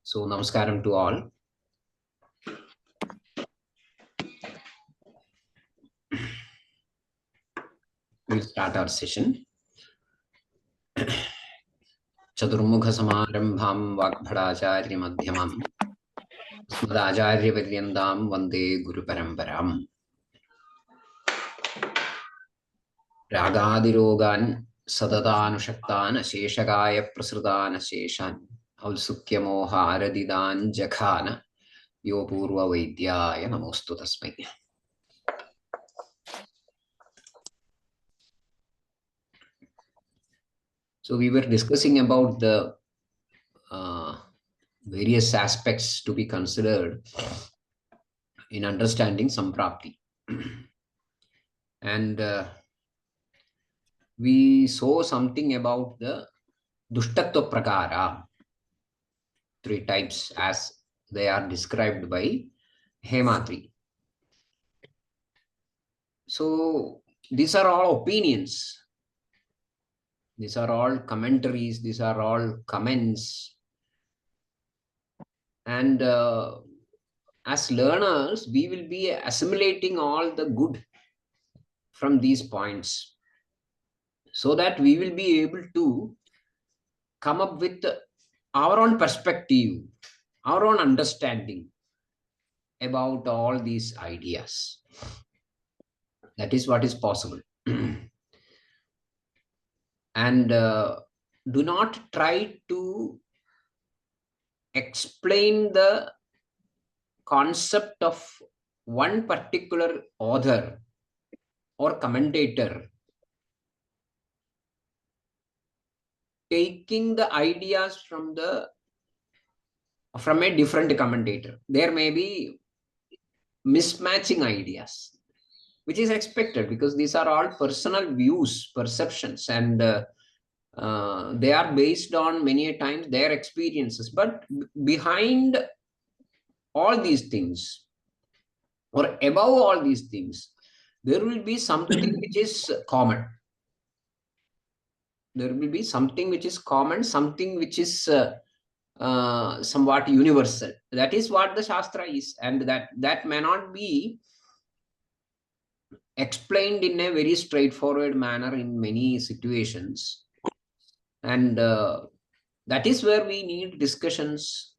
So, namaskaram to all. We'll start our session. Chaturmukha samarambham vagbhadacharya madhyamam asmadacharya paryandam vande guru paramparam. Ragadirogan satatanushaktan asheshagaya prasrutan asheshan aulsukyamoha aradidan jakhana yopurva vaidyaya namostu tasmai. So we were discussing about the various aspects to be considered in understanding samprapti. And we saw something about the dushtatva prakara, 3 types as they are described by Hematri. So these are all opinions. These are all commentaries. These are all comments. And as learners, we will be assimilating all the good from these points so that we will be able to come up with our own perspective, our own understanding about all these ideas. That is what is possible. And do not try to explain the concept of one particular author or commentator taking the ideas from a different commentator. There may be mismatching ideas, which is expected because these are all personal views, perceptions, and they are based on many times their experiences. But behind all these things, or above all these things, there will be something which is common. There will be something which is common, something which is somewhat universal. That is what the Shastra is, and that may not be explained in a very straightforward manner in many situations. And that is where we need discussions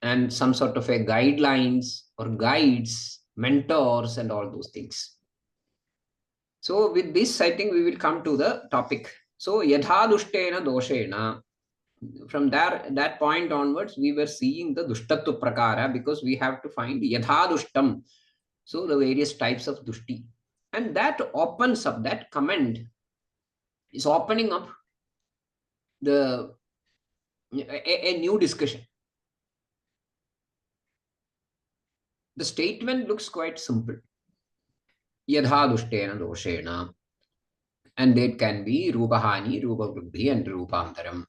and some sort of a guidelines or guides, mentors, and all those things. So with this, I think we will come to the topic. So yadhadushtena doshena. From that point onwards, we were seeing the dushtatva prakara because we have to find yadhadushtam. So the various types of dushti. And that opens up, that comment is opening up a new discussion. The statement looks quite simple. Yadhadushtena doshena. And it can be rupahani, rupavruddhi, and rupantaram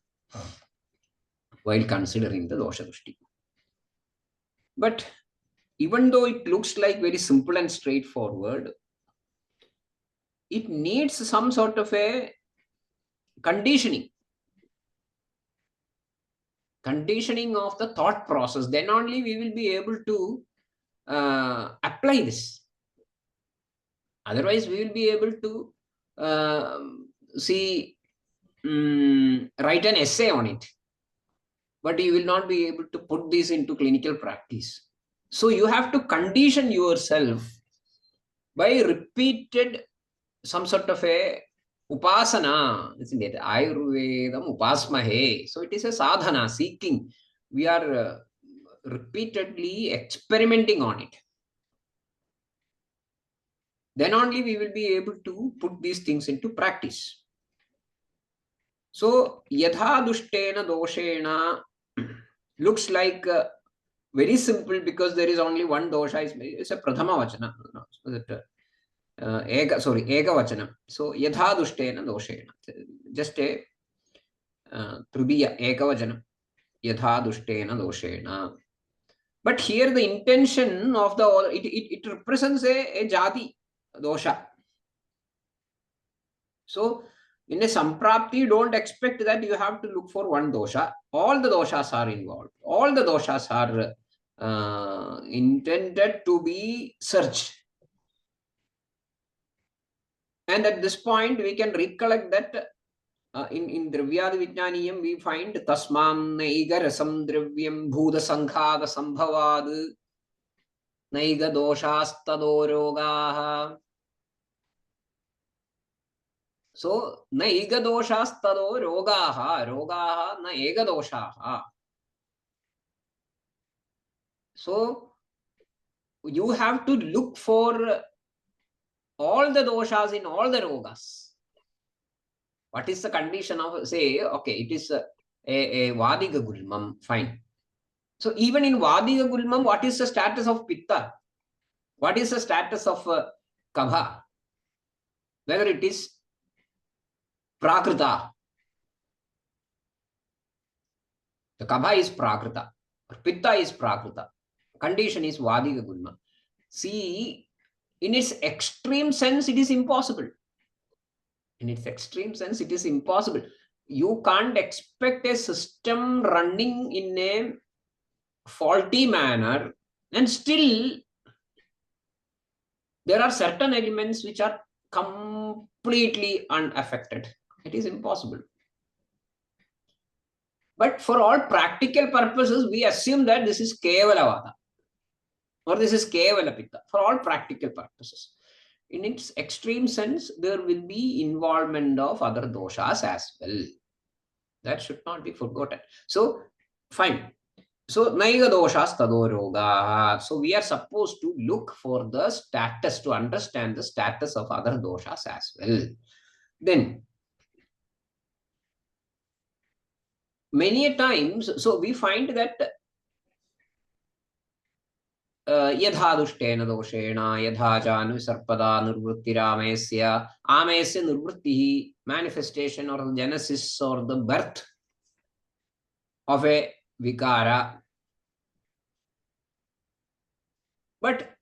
while considering the dosha dushti. But even though it looks like very simple and straightforward, it needs some sort of a conditioning of the thought process. Then only we will be able to apply this. Otherwise, we will be able to write an essay on it, but you will not be able to put this into clinical practice. So you have to condition yourself by repeated some sort of a upasana, isn't it? Ayurvedam upasmahe. So it is a sadhana, seeking. We are repeatedly experimenting on it. Then only we will be able to put these things into practice. So yadhadushtena doshena looks like very simple because there is only one dosha. It's a prathama vachana. Ega vachanam. So yadhadushtena doshena. Just a tritiya eka vachanam. Yadhadushtena doshena. But here the intention of it represents a jati dosha. So In a samprapti, don't expect that you have to look for one dosha. All the doshas are involved. All the doshas are intended to be searched. And at this point, we can recollect that in Dravyad Vijnaniyam, we find Tasmam Naiga Rasam Dravyam Bhuda Sankhada Sambhavad Naiga Doshastado Rogaha. So, Naiga Doshastado Rogaha, Rogaha na Ega Doshaha. So, you have to look for all the doshas in all the rogas. What is the condition of, say, okay, it is a Vadiga Gulmam, fine. So even in Vadiga Gulmam, what is the status of Pitta? What is the status of Kabha? Whether it is Prakrita. The Kabha is Prakrita, or Pitta is Prakrita. Condition is Vadiga Gulma. See, in its extreme sense, it is impossible. In its extreme sense, it is impossible. You can't expect a system running in a faulty manner, and still there are certain elements which are completely unaffected. It is impossible. But for all practical purposes, we assume that this is Kevala Vada or this is Kevala Pitta for all practical purposes. In its extreme sense, there will be involvement of other doshas as well. That should not be forgotten. So, fine. So, Naiga doshas tado roga. So, we are supposed to look for the status, to understand the status of other doshas as well. Then, many times, so we find that yadha dushtena doshena, yadha janu sarpada nirvrittiramesya, amesya nirvrittihi, manifestation or the genesis or the birth of a vikara. But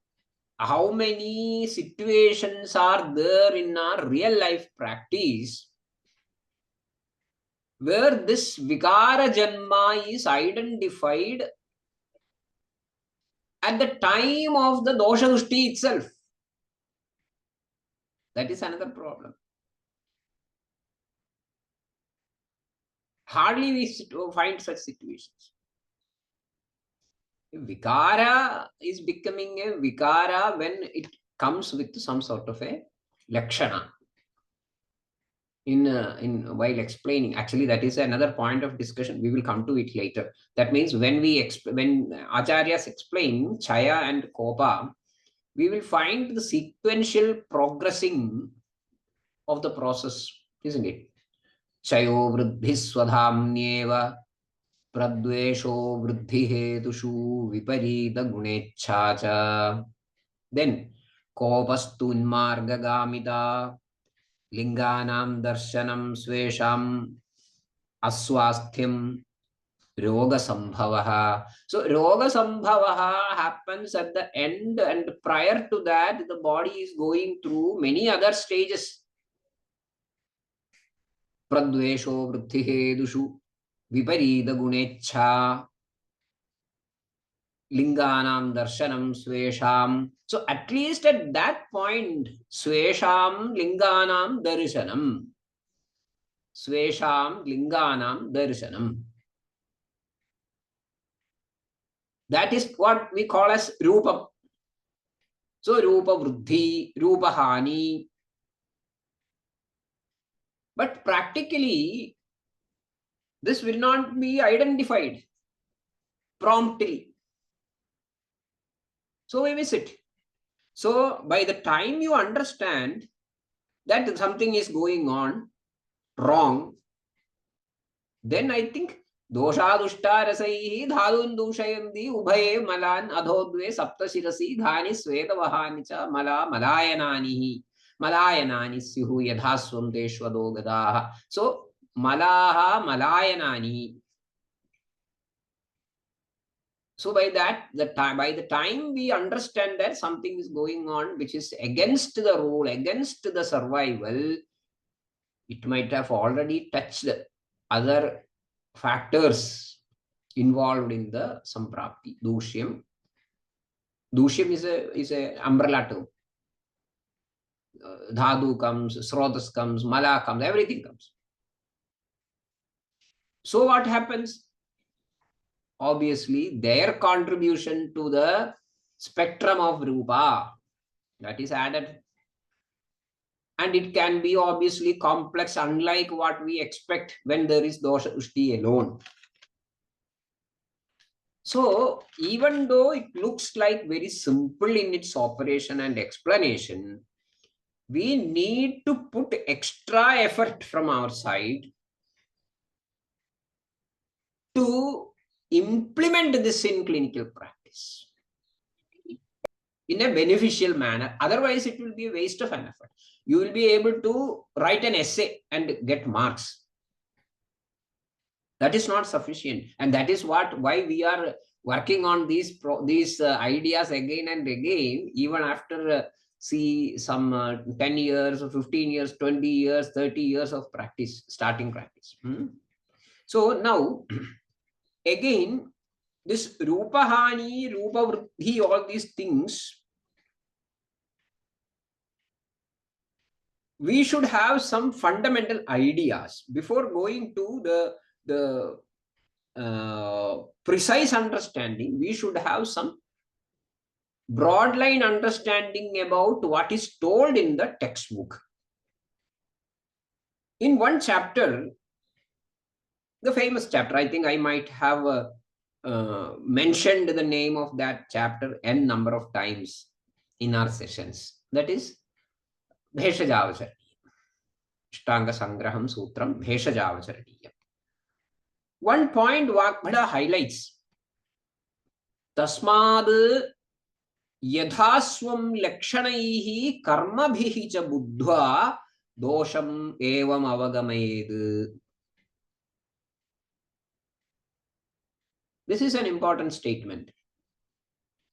how many situations are there in our real life practice where this vikara janma is identified at the time of the dosha dushti itself? That is another problem. Hardly we find such situations. Vikara is becoming a vikara when it comes with some sort of a lakshana. In while explaining, actually that is another point of discussion. We will come to it later. That means when when acharyas explain chaya and kopa, we will find the sequential progressing of the process, isn't it? Chayo vruddhi swadhamnyeva pradvesho vruddhi hetushu viparita gunecha cha. Then kopastu unmargagamita linganam darshanam swesham aswasthyam roga sambhavaha. So roga sambhavaha happens at the end, and prior to that the body is going through many other stages. Pradvesho vruddhi hedushu viparita gunecha linganam darshanam swesham. So at least at that point, swesham linganam darshanam. Swesham linganam darshanam. That is what we call as rupa. So rupa vruddhi, rupa hani. But practically, this will not be identified promptly. So we miss it. So by the time you understand that something is going on wrong, then I think dosha dushta rasaihi dhadun dushayanti ubhaye malan adhodve saptashirasi dhani svetavahani cha mala malayananihi malayanani syuhu yadhasvam teshvado gadaha. So malaha malayanani. So by that, by the time we understand that something is going on which is against the rule, against the survival, It might have already touched other factors involved in the samprapti. Dushyam. Dushyam is a umbrella term. Dhadu comes, Srotas comes, Mala comes, everything comes. So what happens? Obviously, their contribution to the spectrum of Rupa, that is added. And it can be obviously complex, unlike what we expect when there is dosha ushti alone. So even though it looks like very simple in its operation and explanation, we need to put extra effort from our side to implement this in clinical practice in a beneficial manner. Otherwise, it will be a waste of an effort. You will be able to write an essay and get marks. That is not sufficient. And that is why we are working on these ideas again and again, even after see some 10 years or 15 years, 20 years, 30 years of practice, starting practice. So now, again, this Rupahani, Rupa Vruddhi, all these things, we should have some fundamental ideas before going to the precise understanding. We should have some broad line understanding about what is told in the textbook. In one chapter, the famous chapter, I think I might have mentioned the name of that chapter n number of times in our sessions. That is Bheshajavacharaniya. Ashtanga Sangraham Sutram Bheshajavacharaniya. One point Vagbhada highlights. Tasmad Yadhaswam Lakshanaihi Karmabhihi cha Buddhva Dosham Evam Avagamayed. This is an important statement.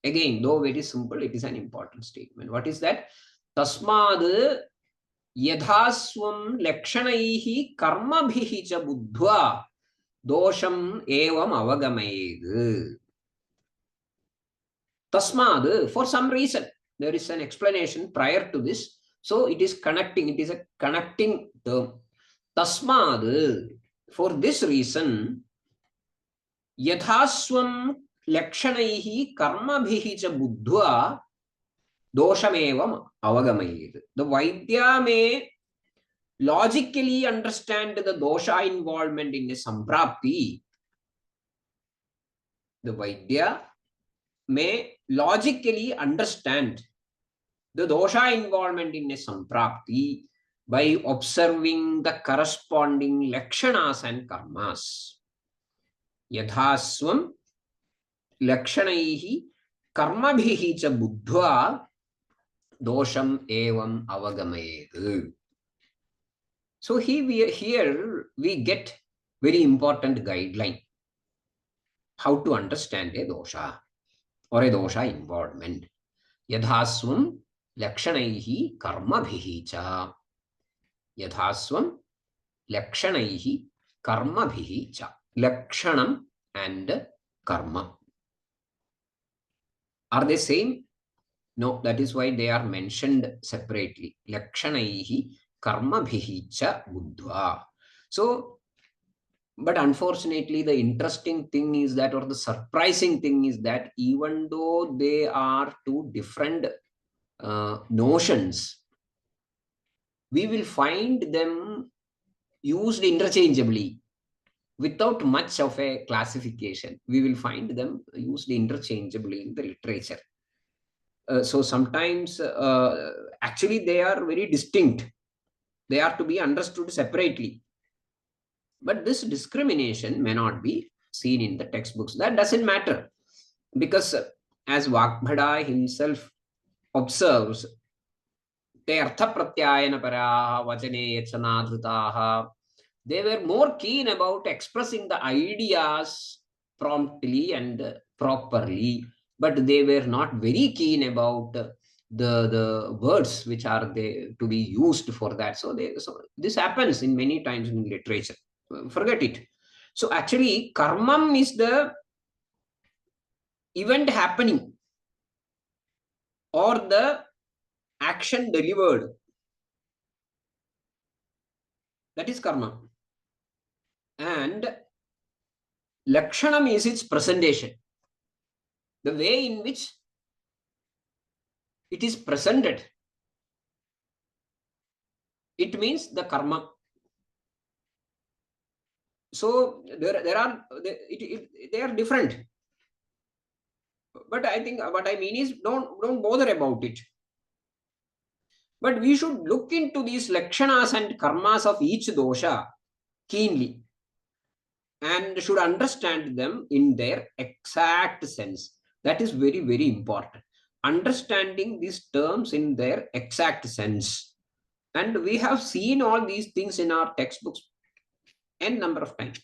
Again, though very simple, it is an important statement. What is that? Tasmad Yadhaswam Lakshanaihi Karmabhihi cha Buddhva Dosham Evam Avagamayed. Tasmad, for some reason, there is an explanation prior to this. So it is connecting, it is a connecting term. Tasmad, for this reason, Yadhaswam Lakshanaihi Karmabhihi cha Buddhva Doshamevam Avagamayed. The Vaidya may logically understand the dosha involvement in a samprapti. The Vaidya may logically understand the dosha involvement in a samprapti by observing the corresponding lakshanas and karmas. Yadhaswam lakshanaihi karmabhihi cha buddhva dosham evam avagamayed. So here we get very important guideline how to understand a dosha or a dosha involvement. Yadhaswam lakshanaihi karmabhihi cha. Yadhaswam lakshanaihi karmabhihi cha. Lakshanam and karma. Are they same? No, that is why they are mentioned separately. Lakshanaihi karmabhihi cha buddhva. So, but unfortunately, the interesting thing is that, or the surprising thing is that, even though they are two different notions, we will find them used interchangeably without much of a classification. We will find them used interchangeably in the literature. So sometimes actually they are very distinct. They are to be understood separately. But this discrimination may not be seen in the textbooks. That doesn't matter, because as Vagbhada himself observes, te artha pratyayana paraha vachane yachanadhrutaha. They were more keen about expressing the ideas promptly and properly, but they were not very keen about the words which are they to be used for that. So this happens in many times in literature. Forget it. So actually, karmam is the event happening or the action delivered. That is karma. And lakshanam is its presentation. The way in which it is presented. It means the karma. So they are different. But I think what I mean is don't bother about it. But we should look into these lakshanas and karmas of each dosha keenly and should understand them in their exact sense. That is very, very important. Understanding these terms in their exact sense. And we have seen all these things in our textbooks n number of times.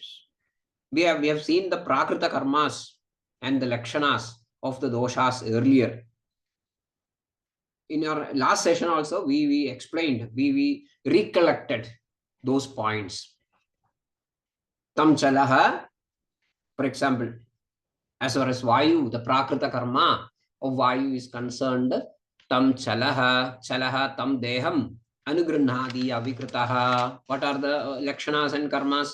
We have seen the prakrita karmas and the lakshanas of the doshas earlier. In our last session also, we explained, we recollected those points. Tam chalaha, for example, as far as Vayu, the prakrita karma of Vayu is concerned, tam chalaha, tam deham, anugruhnadi avikritaha. What are the lakshanas and karmas?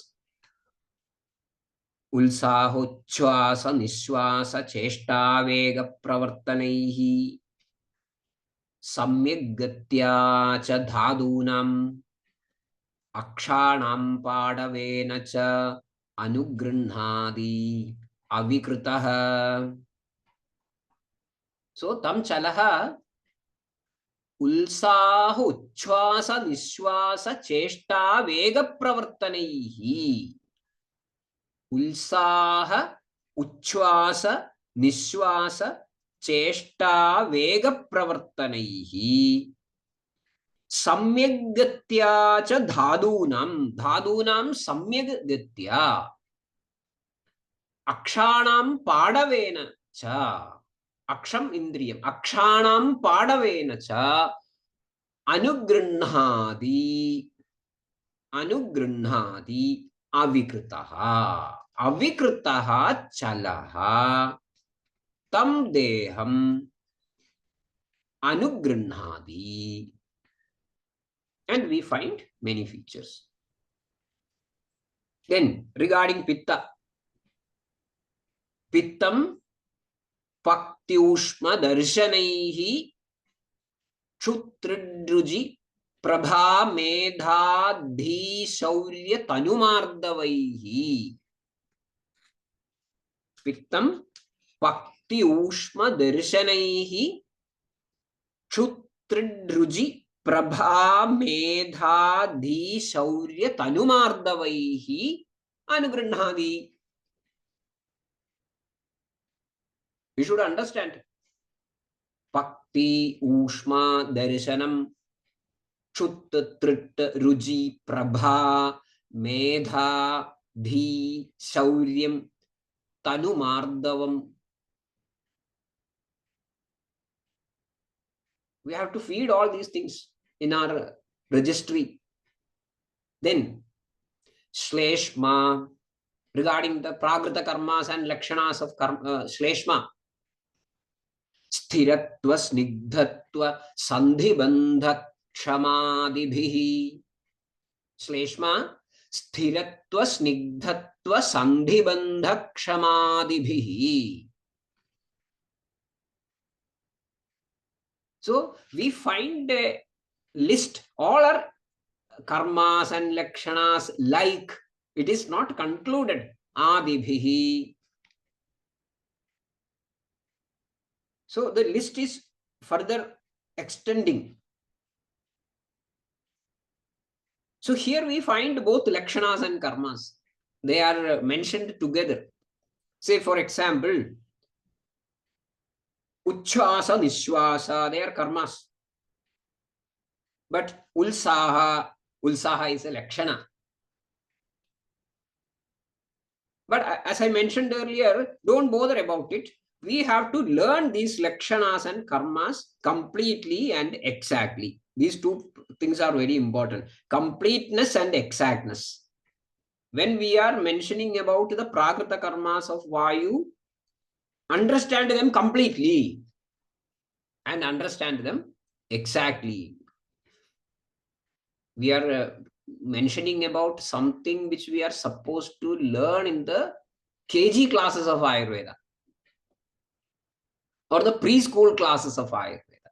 Ulsahochvasa nishwasa cheshta vega pravartanaihi samyak gatya cha dhadunam akshanam padavena cha anugruhnadi avikritaha. So tam chalaha ulsaha uchvasa nishwasa cheshta vega pravartanaihi. Ulsaha uchvasa nishwasa cheshta vega pravartanaihi samyak gatya cha dhadunam samyak gatya akshanam padavena cha aksham indriyam akshanam padavena cha anugruhnadi avikritaha chalaha tam deham anugruhnadi. And we find many features. Then regarding pitta, pittam paktyushma darshanaihi kshutriddruji prabha medha dhi shaurya tanumardavaihi. Pittam paktyushma darshanaihi kshutriddruji prabha medha dhi shaurya tanumardavaihi anugruhnadi. We should understand. Pakti, Ushma, Darshanam, Chut, Trit, Ruji, Prabha, Medha, Dhi, Shauryam, Tanu Mardavam. We have to feed all these things in our registry. Then, Shleshma, regarding the Prakrita karmas and Lakshanas of Shleshma. Sthiratva snigdhatva sandhibandha kshamadibhihi. Shleshma sthiratva snigdhatva sandhibandha kshamadibhihi. So we find a list, all are karmas and lakshanas like. It is not concluded. Adibhihi. So the list is further extending. So here we find both lakshanas and karmas. They are mentioned together. Say for example, uchvasa, nishwasa, they are karmas. But ulsaha is a lakshana. But as I mentioned earlier, don't bother about it. we have to learn these lakshanas and karmas completely and exactly. These two things are very important. Completeness and exactness. When we are mentioning about the prakrita karmas of Vayu, understand them completely and understand them exactly. We are mentioning about something which we are supposed to learn in the KG classes of Ayurveda or the preschool classes of Ayurveda.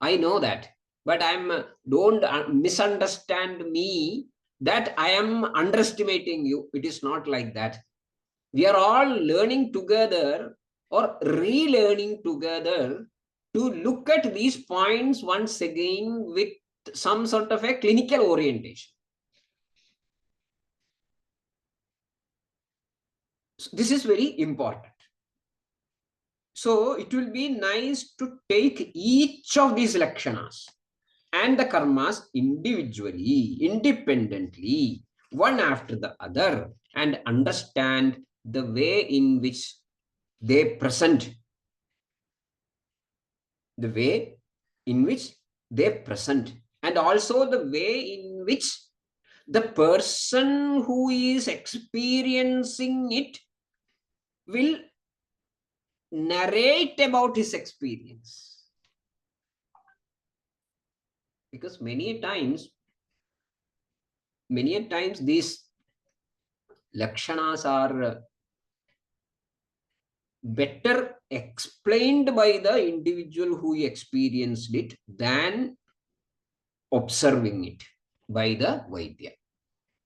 I know that, but don't misunderstand me that I am underestimating you. It is not like that. We are all learning together or relearning together to look at these points once again with some sort of a clinical orientation. So this is very important. So it will be nice to take each of these lakshanas and the karmas individually, independently, one after the other, and understand the way in which they present, the way in which they present, and also the way in which the person who is experiencing it will narrate about his experience. Because many times these lakshanas are better explained by the individual who experienced it than observing it by the Vaidya.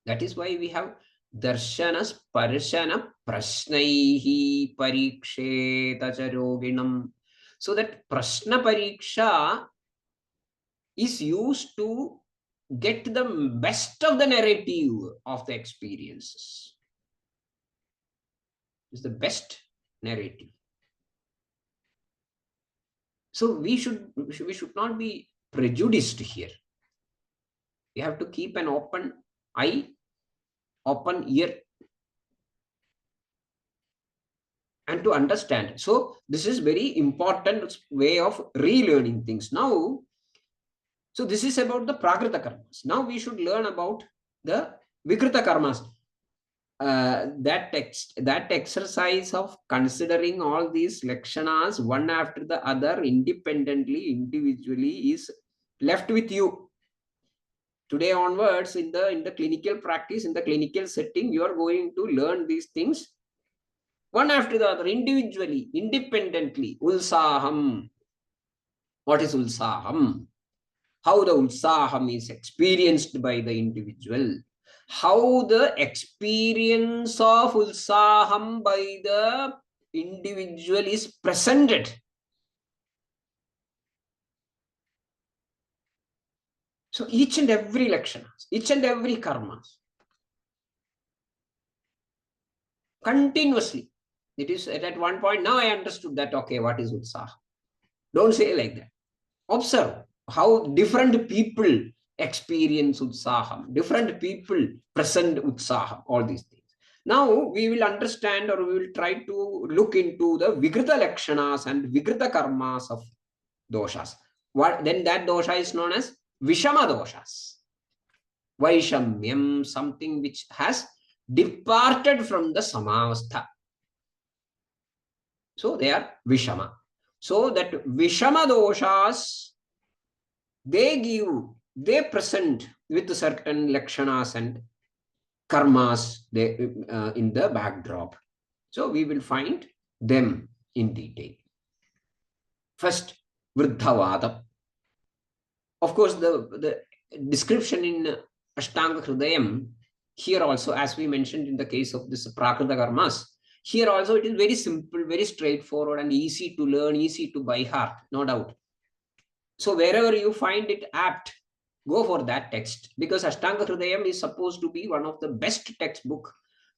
That is why we have darshana sparshana prashnaihi pariksheta charoginam. So that prashna pariksha is used to get the best of the narrative of the experiences. It's the best narrative. So we should not be prejudiced here. We have to keep an open eye, open ear, and to understand. So this is very important way of relearning things. Now, so this is about the prakrita karmas. Now we should learn about the vikrita karmas. That exercise of considering all these lakshanas one after the other independently, individually, is left with you. Today onwards, in the clinical practice, in the clinical setting, you are going to learn these things one after the other, individually, independently. Ulsaham. What is ulsaham? How the ulsaham is experienced by the individual. How the experience of ulsaham by the individual is presented. So each and every lakshanas, each and every karmas, continuously. It is at one point, now I understood that, okay, what is utsaha? Don't say like that. Observe how different people experience utsaham, different people present utsaham, all these things. Now we will understand, or we will try to look into the vikrita lakshanas and vikrita karmas of doshas. What then? That dosha is known as vishama doshas. Vaishamyam, something which has departed from the samavastha. So they are vishama. So that vishama doshas, they present with certain lakshanas and karmas in the backdrop. So we will find them in detail. First, vruddhavada. Of course, the description in Ashtanga Hridayam, here also, as we mentioned in the case of this prakrita karmas, here also it is very simple, very straightforward, and easy to learn, easy to by heart, no doubt. So wherever you find it apt, go for that text, because Ashtanga Hridayam is supposed to be one of the best textbook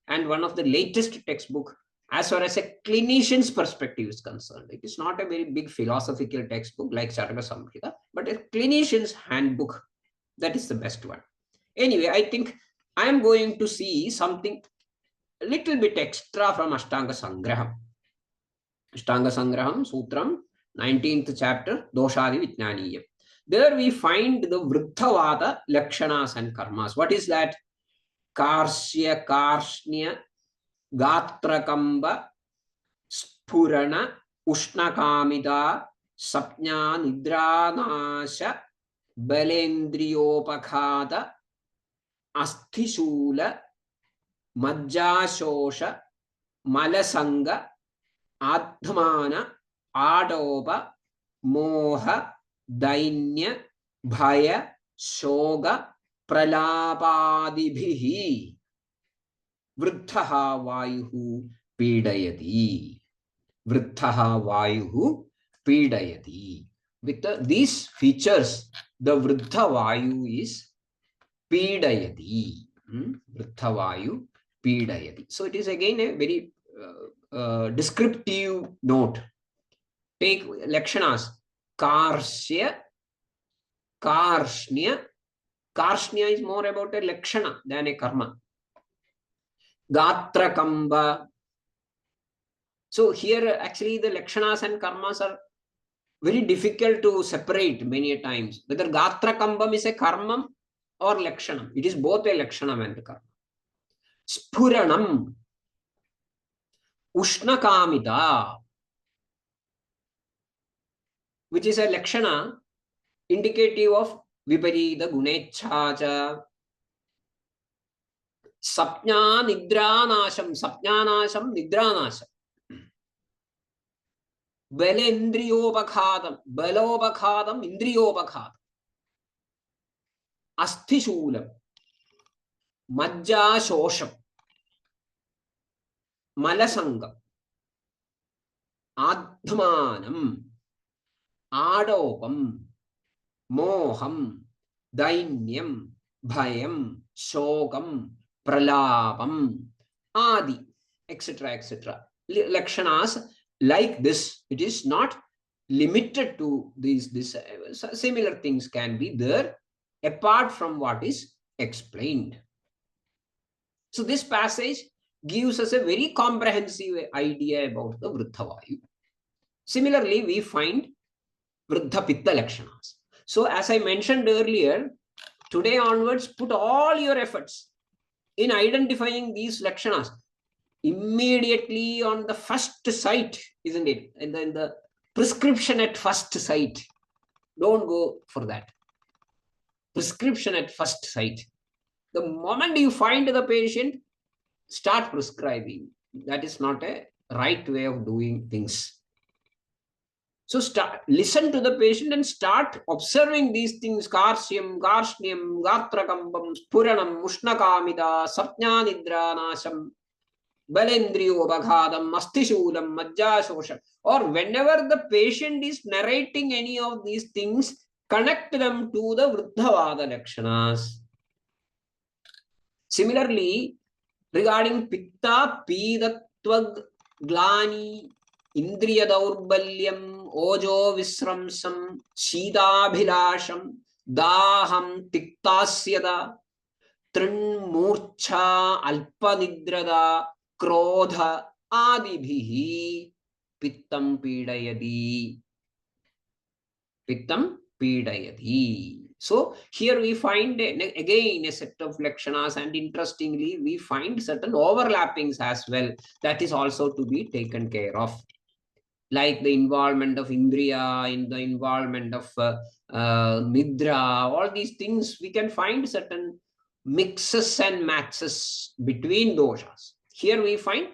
and one of the latest textbook as far as a clinician's perspective is concerned. It is not a very big philosophical textbook like Charaka Samhita, but a clinician's handbook. That is the best one. Anyway, I think I am going to see something a little bit extra from Ashtanga Sangraham. Ashtanga Sangraham, Sutram, 19th chapter, Doshadi Vijnaniyam. There we find the Vriddhavada Lakshanas and Karmas. What is that? Karsya, Karshnya, Gatrakamba, Spurana, Ushnakamida, Sapnya, Nidranasha, Balendriyopakada, Asthishula, Majjashosha, Malasanga, Adhamana, Adopa, Moha, Dainya, Bhaya, Shoga, Pralapadibihi, Vriddhaha Vayuhu Pidayati. Vriddhaha Vayuhu Pidayati. With these features, the Vriddha Vayu is Pidayati. Vriddha Vayu Pidayati. So it is again a very descriptive note. Take Lakshanas. Karsya, Karshnya. Karshnya is more about a Lakshana than a karma. Gatrakamba. So here actually the Lakshanas and karmas are very difficult to separate many times. Whether Gatrakambam is a karmam or Lakshanam. It is both a Lakshanam and a karma. Spuranam. Ushnakamita, which is a Lakshana indicative of Viparita Gunechacha. Sapnya Nidranasham, Sapnyanasham, Nidranasham. Balendriyopakadam, Balopakadam, Indriyopakadam. Asthishulam, Majjashosham, Malasangam, Adhamanam, Adopam, Moham, Dainyam, Bhayam, Shokam, Pralapam, Adi, etc. etc. Lakshanas like this. It is not limited to these. Similar things can be there apart from what is explained. So this passage gives us a very comprehensive idea about the Vriddha Vayu. Similarly, we find Vriddha Pitta Lakshanas. So as I mentioned earlier, today onwards, put all your efforts in identifying these Lakshanas. Immediately on the first sight, isn't it? In the prescription at first sight. Don't go for that. Prescription at first sight. The moment you find the patient, start prescribing. That is not a right way of doing things. So listen to the patient and start observing these things. Karsyam, Karshnyam, Gatrakambam, Spuranam, Ushnakamida, Sapnya Nidranasham, Balendriyopakadam, Astishulam, Majjashosham. Or whenever the patient is narrating any of these things, connect them to the Vriddhavada Lakshanas. Similarly, regarding Pitta, Pidatvag, Glani, Indriya Daurbalyam, Ojo Visramsam, Shidabhilasham, Daham, Tiktasyada, Trin Murcha, Alpanidrada, Krodha, Adibhihi, Pittam Pidayadi. Pittam Pidayadi. So here we find again a set of Lakshanas, and interestingly, we find certain overlappings as well. That is also to be taken care of. Like the involvement of Indriya, in the involvement of Nidra, all these things, we can find certain mixes and matches between doshas. Here we find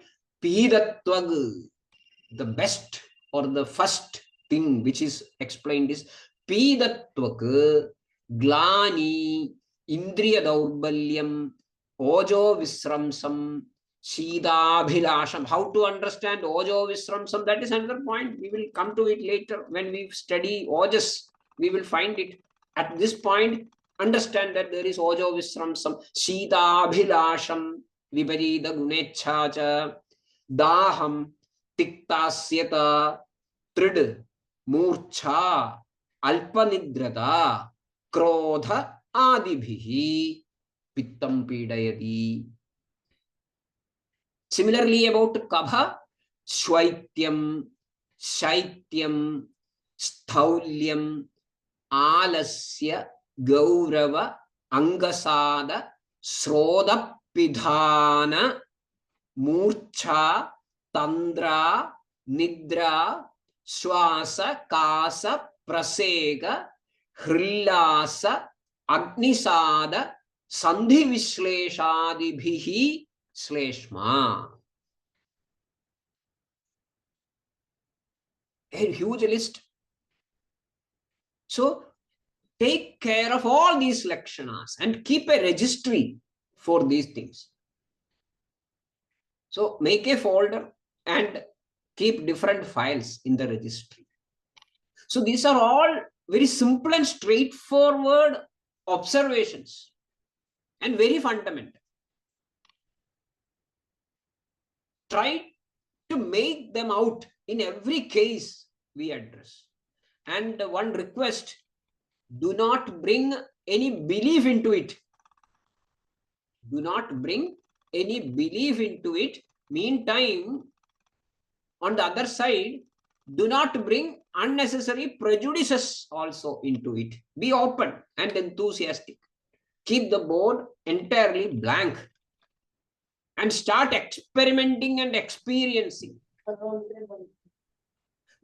Pidatvag, the best or the first thing which is explained is Pidatvag, Glani, Indriya Daurbalyam, Ojo Visramsam, Shidabhilasham. How to understand Ojo Visramsam? That is another point. We will come to it later when we study Ojas. We will find it. At this point, understand that there is Ojo Visramsam, Shidabhilasham, Viparita Gunechacha, Daham, Tiktasyata, Trid, Murcha, Alpanidrata, Krodha, Adibhihi, Pittam Pidayati. Similarly, about Kabha, Shwaityam, shaityam, staulyam, alasya, gaurava, angasada, sroda pidhana, murcha, tandra, nidra, swasa, kasa, prasega, hrillasa, agnisada, sandhi vishleshadibhihi sleshma. A huge list. So take care of all these lakshanas and keep a registry for these things. So make a folder and keep different files in the registry. So these are all very simple and straightforward observations and very fundamental. Try to make them out in every case we address. And one request, do not bring any belief into it. Do not bring any belief into it. Meantime, on the other side, do not bring unnecessary prejudices also into it. Be open and enthusiastic. Keep the board entirely blank and start experimenting and experiencing.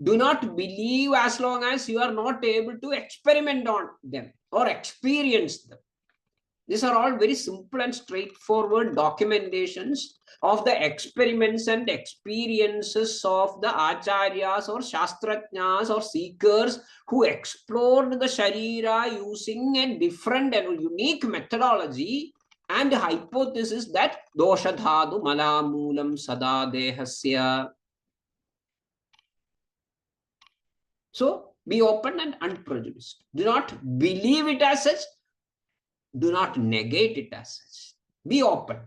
Do not believe as long as you are not able to experiment on them or experience them. These are all very simple and straightforward documentations of the experiments and experiences of the acharyas or shastrajnas or seekers who explored the sharira using a different and unique methodology and hypothesis that dosha dhadu malamulam sada dehasya. So be open and unprejudiced. Do not believe it as such. Do not negate it as such. Be open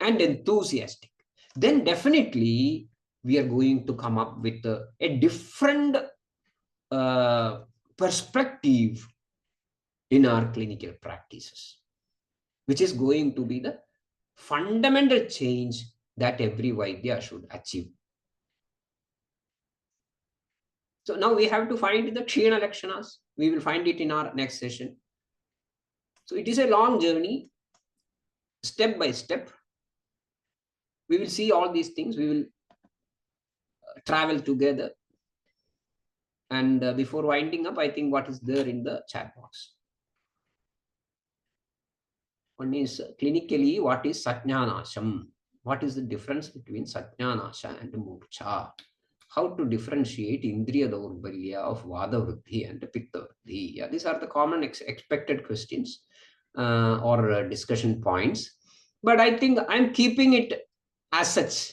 and enthusiastic. Then definitely we are going to come up with a different perspective in our clinical practices, which is going to be the fundamental change that every Vaidya should achieve. So now we have to find the Kshina Lakshanas. We will find it in our next session. So it is a long journey, step by step. We will see all these things. We will travel together. And before winding up, I think what is there in the chat box. One is clinically, what is Satnyanasham? What is the difference between Satnyanasha and Murcha? How to differentiate Indriya Daurbalya of Vada Vruddhi and Pitta Vruddhi? Yeah, these are the common expected questions or discussion points. But I think I'm keeping it as such.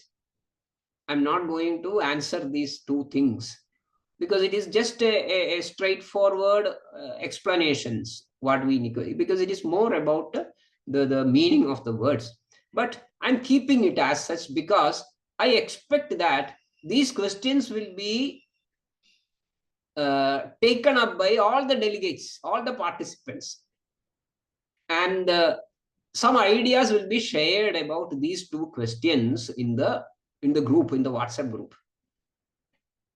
I'm not going to answer these two things because it is just a straightforward explanations what we need, because it is more about the meaning of the words. But I'm keeping it as such because I expect that these questions will be taken up by all the delegates, all the participants, and some ideas will be shared about these two questions in the group, in the WhatsApp group.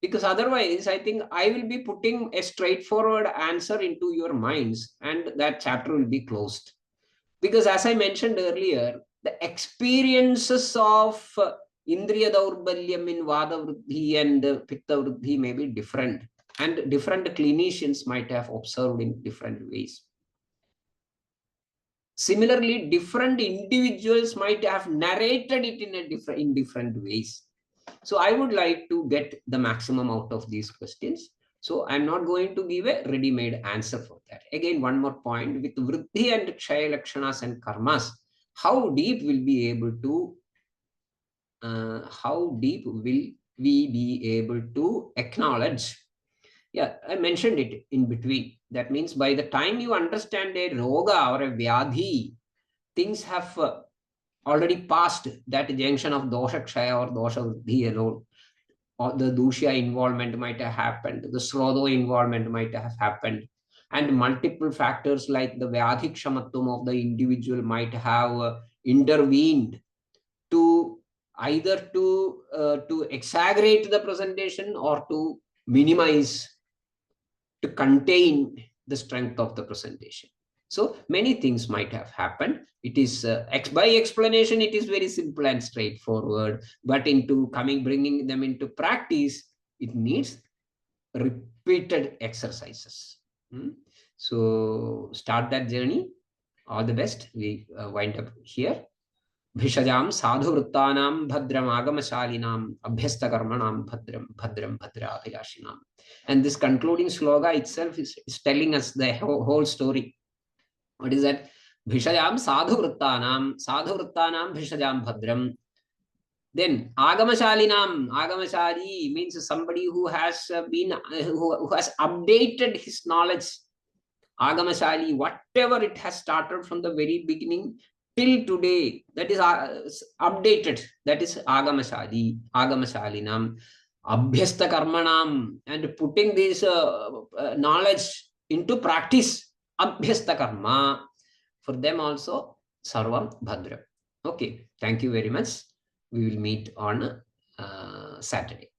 Because otherwise, I think I will be putting a straightforward answer into your minds and that chapter will be closed. Because as I mentioned earlier, the experiences of Indriya Daurbalyam in Vada Vruddhi and Pitta Vruddhi may be different. And different clinicians might have observed in different ways. Similarly, different individuals might have narrated it in different ways. So I would like to get the maximum out of these questions. So I'm not going to give a ready-made answer for that. Again, one more point with Vriddhi and Kshaya Lakshanas and Karmas, how deep will be able to, how deep will we be able to acknowledge? Yeah, I mentioned it in between. That means by the time you understand a roga or a vyadhi, things have already passed that junction of dosha kshaya or dosha vruddhi alone. Or the dusha involvement might have happened, the srodo involvement might have happened, and multiple factors like the vyadhi kshamatvam of the individual might have intervened to either to exaggerate the presentation or to minimize, to contain the strength of the presentation. So many things might have happened. It is by explanation, it is very simple and straightforward, but into bringing them into practice, it needs repeated exercises. So start that journey. All the best. We wind up here. Bhishajam sadhu vrittanam bhadram agamasalinam abhyasta karmanam bhadram bhadram bhadrabhilashinam. And this concluding sloga itself is telling us the whole story. What is that? Bhishajam sadhu vrittanam bhishajam bhadram. Then agamashali means somebody who has who has updated his knowledge. Agamashali, whatever it has started from the very beginning till today, that is updated. That is agamasalinam, abhyasta karmanam, and putting this knowledge into practice. Abhyasta karma, for them also sarvam bhadram. Okay, thank you very much. We will meet on Saturday.